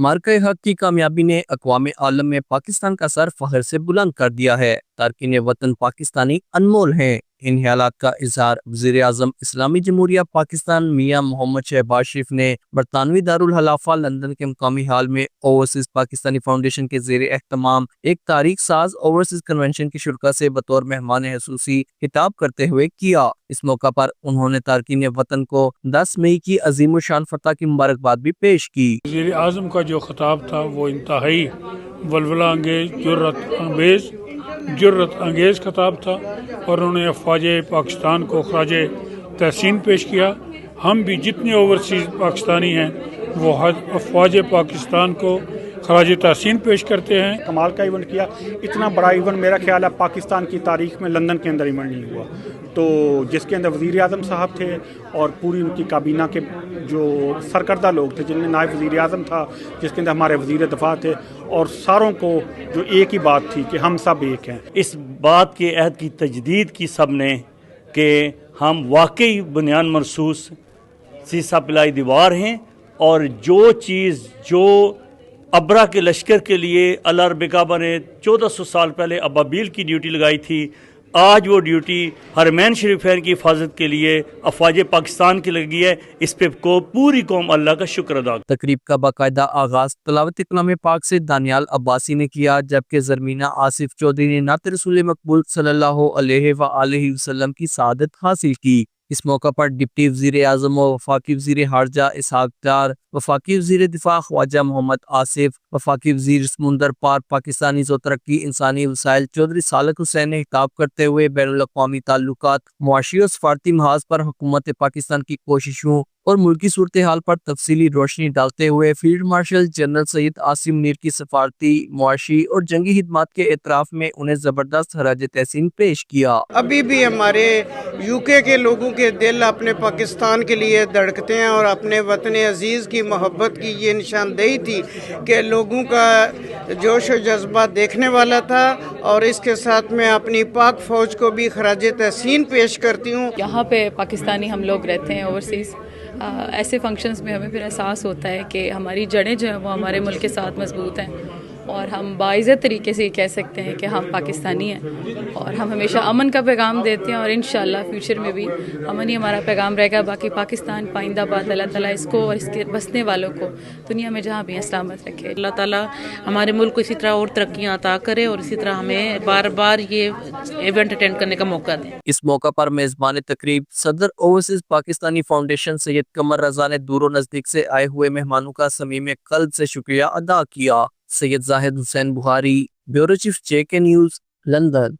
मार्का हक की कामयाबी ने अक़वाम आलम में पाकिस्तान का सर फख्र से बुलंद कर दिया है। तारकीन वतन पाकिस्तानी अनमोल हैं। इन ख्यालात का इजहार वज़ीर आज़म इस्लामी जमहूरिया पाकिस्तान मियां मोहम्मद शहबाज शरीफ ने बरतानवी दारुल खलाफा लंदन के मुकामी हाल में ओवरसीज पाकिस्तानी फाउंडेशन के ज़ेर एहतमाम एक तारीख साज ओवरसीज कन्वेंशन की शुरा से बतौर मेहमान खसूसी खिताब करते हुए किया। इस मौका पर उन्होंने तारकीन वतन को 10 मई की अजीम शान फतह की मुबारकबाद भी पेश की। वज़ीर आज़म का जो खिताब था वो इंतहाई वलवला अंगेज जुर्रत अंगेज़ खिताब था और उन्होंने अफवाज पाकिस्तान को खराज तहसीन पेश किया। हम भी जितने ओवरसीज़ पाकिस्तानी हैं वो अफवाज पाकिस्तान को खराज तहसीन पेश करते हैं। कमाल का इवेंट किया, इतना बड़ा इवेंट मेरा ख्याल है पाकिस्तान की तारीख में लंदन के अंदर इवेंट नहीं हुआ, तो जिसके अंदर वज़ीर आज़म साहब थे और पूरी उनकी काबीना के जो सरकर्दा लोग थे, जिनमें नायब वज़ीर आज़म था, जिसके अंदर हमारे वज़ीर दफ़ा थे, और सारों को जो एक ही बात थी कि हम सब एक हैं। इस बात के अहद की तजदीद की सब ने कि हम वाकई बुनियाद मरसूस सीसा पिलाई दीवार हैं और जो चीज़ जो अबरा के लश्कर के लिए अल्लाह रब्बे काबा ने 1400 साल पहले अबाबील की ड्यूटी लगाई थी, आज वो ड्यूटी हरमैन शरीफैन की हिफाजत के लिए अफवाज पाकिस्तान की लगी है। इस पे को पूरी कौम अल्लाह का शुक्र अदा। तकरीब का बाकायदा आगाज तलावत कलाम पाक से दानियाल अब्बासी ने किया, जबकि ज़रमीना आसिफ चौधरी ने नात रसूल मकबूल सल्लल्लाहु अलैहि वसल्लम की सआदत हासिल की। इस मौका पर डिप्टी वज़ीर आज़म व वफाकी वज़ीर खारजा इसहाक डार, वफाकी वज़ीर दिफा ख्वाजा मोहम्मद आसिफ, वफाकी वज़ीर समुंदर पार पाकिस्तानी जो तरक्की इंसानी वसाइल चौधरी सालक हुसैन ने खिताब करते हुए बैनुल अक़वामी ताल्लुकात, मुआशी और सफारती महाज पर हुकूमत पाकिस्तान की कोशिशों और मुल्की सूरत हाल पर तफसीली रोशनी डालते हुए field marshal general Syed Asim Munir की सफारती, मुआशी और जंगी खिदमात के एतराफ़ में उन्हें ज़बरदस्त खराज तहसीन पेश किया। अभी भी हमारे यूके के लोगों के दिल अपने पाकिस्तान के लिए धड़कते हैं और अपने वतन अजीज़ की मोहब्बत की ये निशानदेही थी कि लोगों का जोश और जज्बा देखने वाला था। और इसके साथ मैं अपनी पाक फ़ौज को भी खराज तहसीन पेश करती हूँ। यहाँ पे पाकिस्तानी हम लोग रहते हैं ओवरसीज़, ऐसे फंक्शंस में हमें फिर एहसास होता है कि हमारी जड़ें जो हैं वो हमारे मुल्क के साथ मजबूत हैं और हम बाइज़्ज़त तरीके से ये कह सकते हैं कि हम पाकिस्तानी हैं और हम हमेशा अमन का पैगाम देते हैं और इंशाअल्लाह फ्यूचर में भी अमन ही हमारा पैगाम रहेगा। बाकी पाकिस्तान पाइंदाबाद, अल्लाह ताला इसको और इसके बसने वालों को दुनिया में जहाँ भी सलामत रखे। अल्लाह ताला हमारे मुल्क को इसी तरह और तरक्कियाँ अता करे और इसी तरह हमें बार बार ये इवेंट अटेंड करने का मौका दें। इस मौका पर मेज़बान तकरीब सदर ओवरसीज पाकिस्तानी फाउंडेशन सैयद कमर रजा ने दूर नज़दीक से आए हुए मेहमानों का समीम क़ल्ब से शुक्रिया अदा किया। Syed Zahid Hussain Bukhari, bureau chief JK news, London.